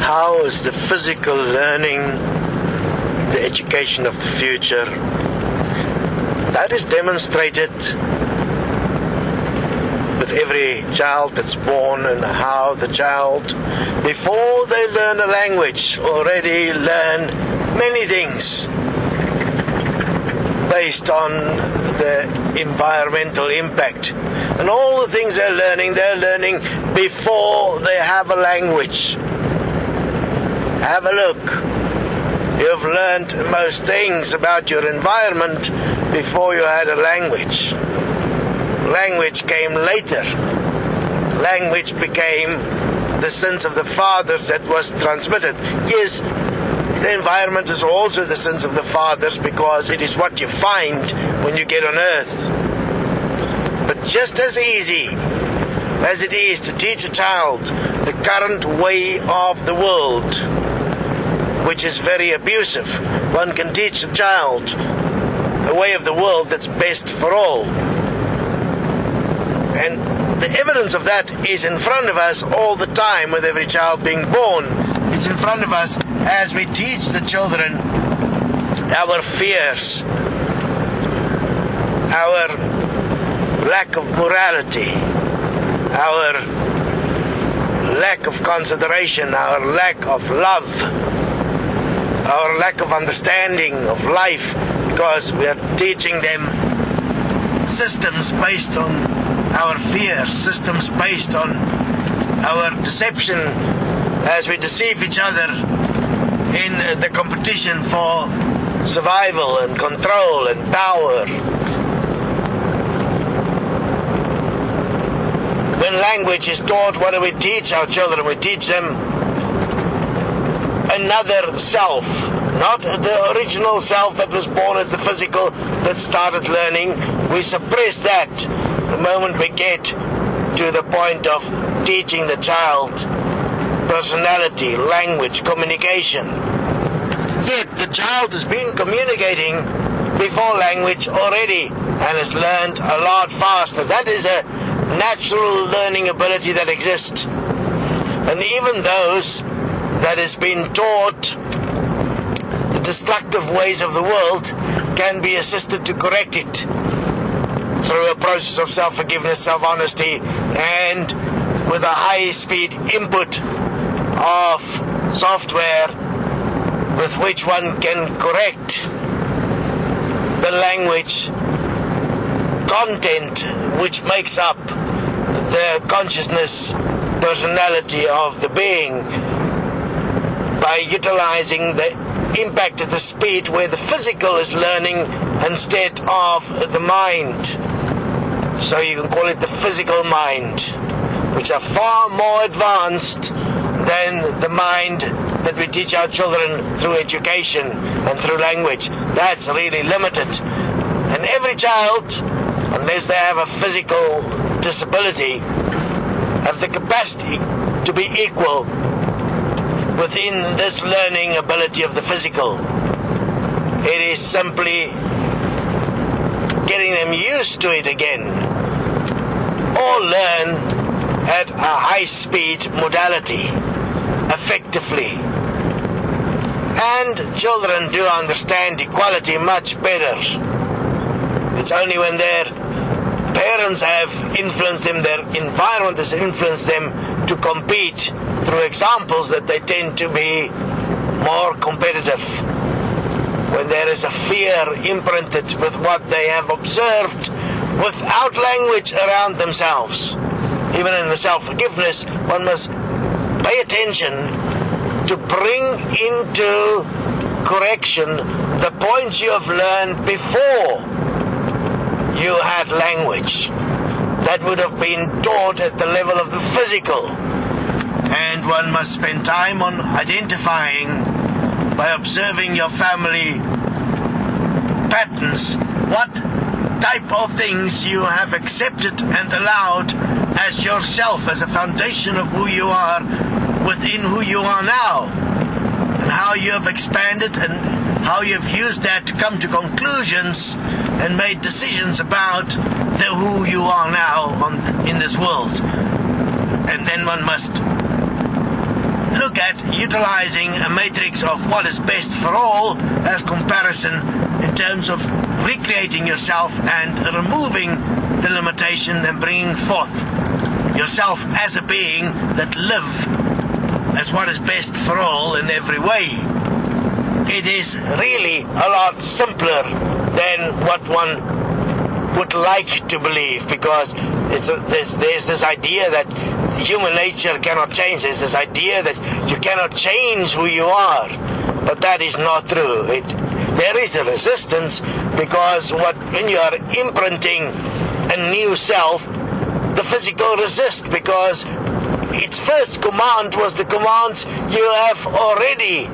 how is the physical learning the education of the future? That is demonstrated with every child that's born, and how the child, before they learn a language, already learn many things based on the environmental impact. And all the things they're learning before they have a language. Have a look. You've learned most things about your environment before you had a language. Language came later. Language became the sins of the fathers that was transmitted. Yes, the environment is also the sins of the fathers, because it is what you find when you get on earth. But just as easy as it is to teach a child the current way of the world, which is very abusive, one can teach a child the way of the world that's best for all. And the evidence of that is in front of us all the time with every child being born. It's in front of us as we teach the children our fears, our lack of morality, our lack of consideration, our lack of love, our lack of understanding of life, because we are teaching them systems based on our fears, systems based on our deception, as we deceive each other in the competition for survival and control and power. When language is taught, what do we teach our children? We teach them another self, not the original self that was born as the physical that started learning. We suppress that the moment we get to the point of teaching the child personality, language, communication. Yet the child has been communicating before language already and has learned a lot faster. That is a natural learning ability that exists. And even those that has been taught the destructive ways of the world can be assisted to correct it through a process of self-forgiveness, self-honesty, and with a high-speed input of software with which one can correct the language content which makes up the consciousness, personality of the being, by utilizing the impact at the speed where the physical is learning instead of the mind. So you can call it the physical mind, which are far more advanced than the mind that we teach our children through education and through language. That's really limited. And every child, unless they have a physical disability, have the capacity to be equal within this learning ability of the physical. It is simply getting them used to it again. All learn at a high-speed modality, effectively. And children do understand equality much better. It's only when their parents have influenced them, their environment has influenced them to compete through examples, that they tend to be more competitive. When there is a fear imprinted with what they have observed without language around themselves. Even in the self-forgiveness, one must pay attention to bring into correction the points you have learned before you had language. That would have been taught at the level of the physical. And one must spend time on identifying, by observing your family patterns, what type of things you have accepted and allowed as yourself, as a foundation of who you are within who you are now, and how you have expanded and how you have used that to come to conclusions and made decisions about who you are now in this world. And then one must look at utilizing a matrix of what is best for all as comparison in terms of recreating yourself and removing the limitation and bringing forth yourself as a being that live as what is best for all in every way. It is really a lot simpler than what one would like to believe, because there's this idea that human nature cannot change. There's this idea that you cannot change who you are, but that is not true. There is a resistance, because when you are imprinting a new self, the physical resists, because its first command was the commands you have already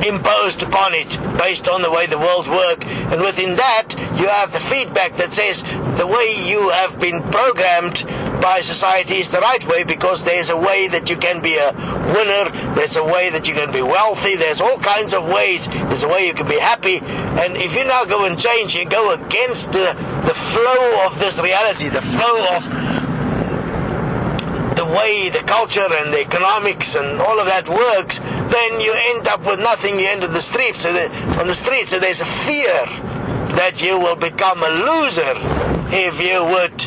imposed upon it based on the way the world works, and within that you have the feedback that says the way you have been programmed by society is the right way, because there's a way that you can be a winner, there's a way that you can be wealthy, there's all kinds of ways, there's a way you can be happy. And if you now go and change, you go against the flow of this reality, the flow of the way the culture and the economics and all of that works, then you end up with nothing. You end on the street. So there's a fear that you will become a loser if you would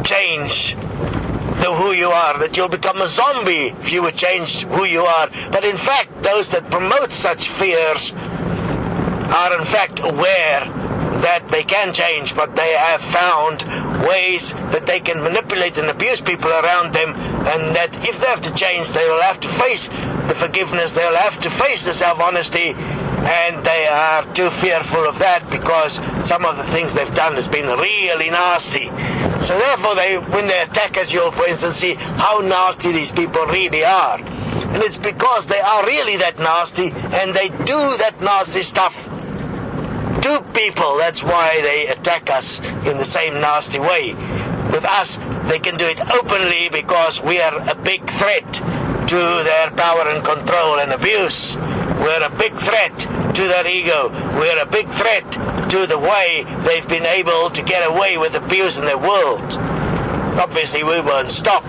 change who you are, that you'll become a zombie if you would change who you are. But in fact, those that promote such fears are in fact aware that they can change, but they have found ways that they can manipulate and abuse people around them, and that if they have to change, they will have to face the forgiveness, they will have to face the self-honesty, and they are too fearful of that, because some of the things they've done has been really nasty. So therefore, when they attack us, you'll, for instance, see how nasty these people really are. And it's because they are really that nasty, and they do that nasty stuff to people. That's why they attack us in the same nasty way. With us, they can do it openly, because we are a big threat to their power and control and abuse. We're a big threat to their ego. We're a big threat to the way they've been able to get away with abuse in their world. Obviously, we won't stop.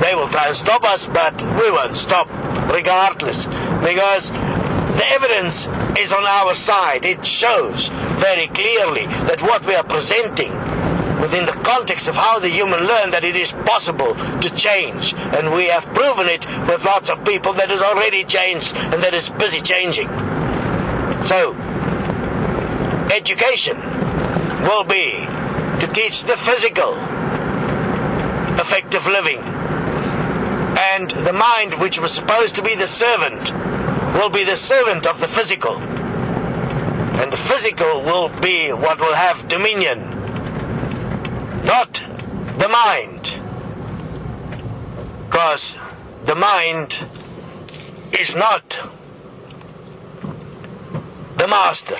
They will try and stop us, but we won't stop regardless, because the evidence is on our side. It shows very clearly that what we are presenting within the context of how the human learn, that it is possible to change. And we have proven it with lots of people that has already changed and that is busy changing. So, education will be to teach the physical, effective living. And the mind, which was supposed to be the servant, will be the servant of the physical. And the physical will be what will have dominion, not the mind. Because the mind is not the master.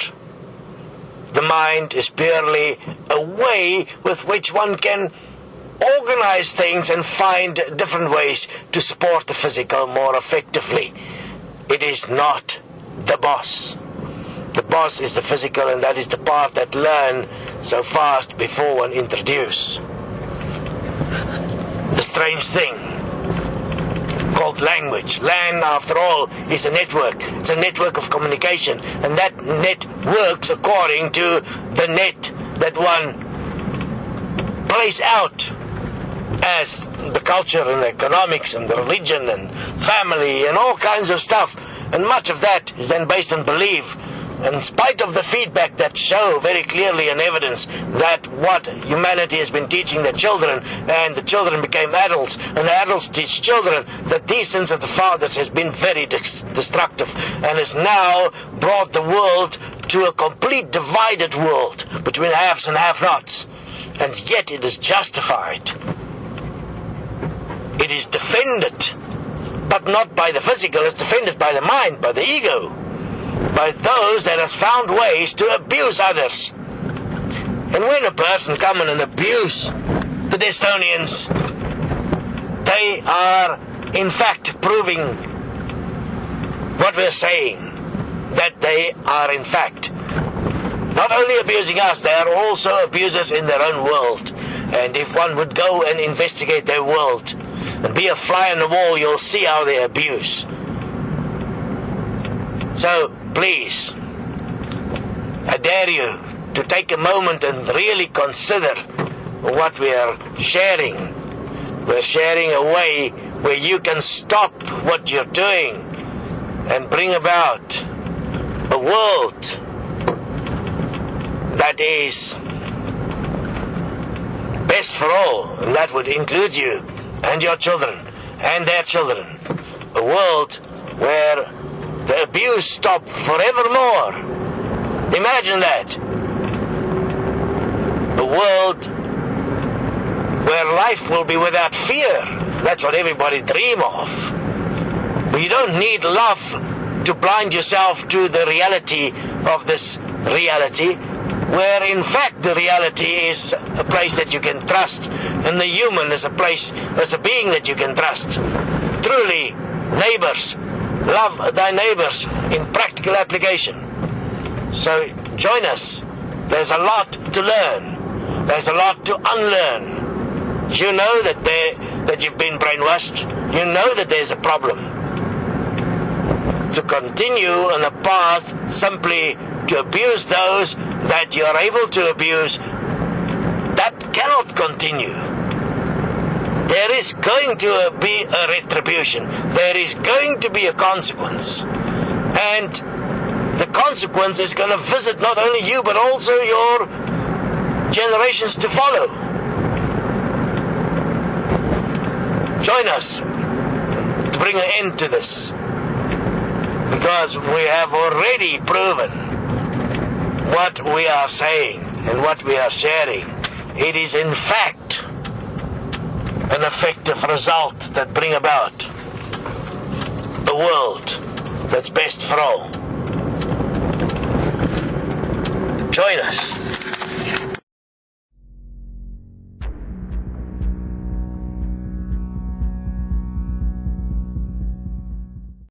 The mind is purely a way with which one can organize things and find different ways to support the physical more effectively. It is not the boss. The boss is the physical, and that is the part that learn so fast before one introduce. The strange thing called language. Land, after all, is a network. It's a network of communication, and that net works according to the net that one plays out as the culture and the economics and the religion and family and all kinds of stuff. And much of that is then based on belief. In spite of the feedback that show very clearly and evidence that what humanity has been teaching their children, and the children became adults, and the adults teach children, that these sins of the fathers has been very destructive, and has now brought the world to a complete divided world between haves and have-nots. And yet it is justified. It is defended, but not by the physical. It's defended by the mind, by the ego, by those that has found ways to abuse others. And when a person come and abuse the Estonians, they are in fact proving what we're saying, that they are in fact not only abusing us, they are also abusers in their own world. And if one would go and investigate their world, and be a fly on the wall, you'll see how they abuse. So, please, I dare you to take a moment and really consider what we are sharing. We're sharing a way where you can stop what you're doing and bring about a world that is best for all, and that would include you and your children and their children. A world where the abuse stops forevermore. Imagine that. A world where life will be without fear. That's what everybody dreams of. But you don't need love to blind yourself to the reality of this reality, where in fact the reality is a place that you can trust, and the human is a place, as a being that you can trust. Truly, neighbors, love thy neighbors in practical application. So join us. There's a lot to learn. There's a lot to unlearn. You know that you've been brainwashed. You know that there's a problem. To continue on a path simply to abuse those that you're able to abuse, that cannot continue. There is going to be a retribution. There is going to be a consequence. And the consequence is going to visit not only you, but also your generations to follow. Join us to bring an end to this, because we have already proven what we are saying and what we are sharing. It is in fact an effective result that bring about a world that's best for all. Join us.